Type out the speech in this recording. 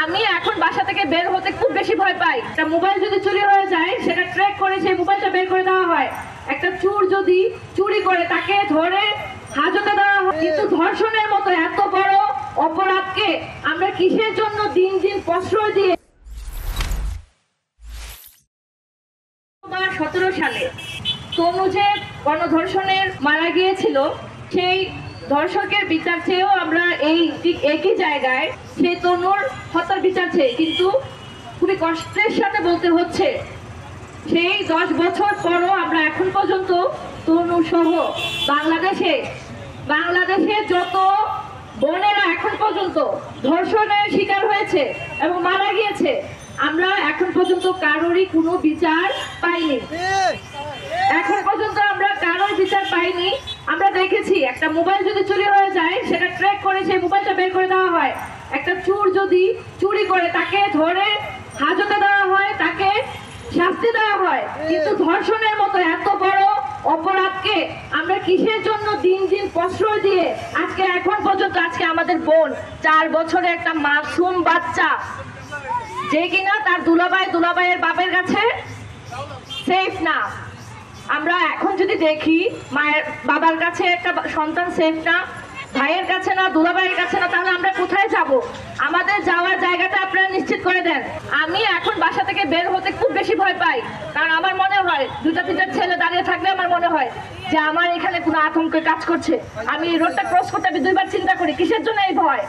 আমি এখন বাসা থেকে বের হতে খুব বেশি ভয় পাই। একটা মোবাইল যদি চুরি হয়ে যায় সেটা ট্র্যাক করে সেই মোবাইলটা বের করে দেওয়া হয়। একটা চোর যদি চুরি করে তাকে ধরে হাজতে দেওয়া হয়। কিন্তু ধর্ষণের মতো এত বড় অপরাধকে আমরা কিসের জন্য দিন দিন প্রশ্রয় দিয়ে 2017 সালে তনু যে গণধর্ষণের মারা গিয়েছিল, সেই ধর্ষকের বিচার চেয়েও আমরা এই একই জায়গায় সেই তনুর হত্যার বিচার চেয়ে, কিন্তু খুবই কষ্টের সাথে বলতে হচ্ছে সেই 10 বছর পরও আমরা এখন পর্যন্ত তনু সহ বাংলাদেশে যত বোনেরা এখন পর্যন্ত ধর্ষণের শিকার হয়েছে এবং মারা গিয়েছে, আমরা এখন পর্যন্ত কারোরই কোনো বিচার পাইনি। এখন পর্যন্ত আমরা কারোর বিচার পাইনি। আমরা দেখেছি একটা মোবাইল যদি চুরি হয়ে যায় সেটা ট্র্যাক করে সেই মোবাইলটা বের করে দেওয়া হয়। একটা চোর যদি চুরি করে তাকে ধরে হাজতে দেওয়া হয়, তাকে শাস্তি দেওয়া হয়। কিন্তু ধর্ষণের মতো এত বড় অপরাধকে আমরা কিসের জন্য দিন দিন প্রশ্রয় দিয়ে আজকে এখন পর্যন্ত আজকে আমাদের বোন 4 বছরের একটা মাসুম বাচ্চা যে কিনা তার দুলাভাইয়ের বাপের কাছে সেফ না। আমরা এখন যদি দেখি মায়ের বাবার কাছে একটা সন্তান সেফ না, ভাইয়ের কাছে না, দুলাভাইয়ের কাছে না, তাহলে আমরা কোথায় যাব? আমাদের যাওয়ার জায়গাটা আপনারা নিশ্চিত করে দেন। আমি এখন বাসা থেকে বের হতে খুব বেশি ভয় পাই, কারণ আমার মনে হয় 2টা ছেলে দাঁড়িয়ে থাকলে আমার মনে হয় যে আমার এখানে কোনো আতঙ্ক কাজ করছে। আমি রোডটা ক্রস করতে আমি 2বার চিন্তা করি কিসের জন্য এই ভয়।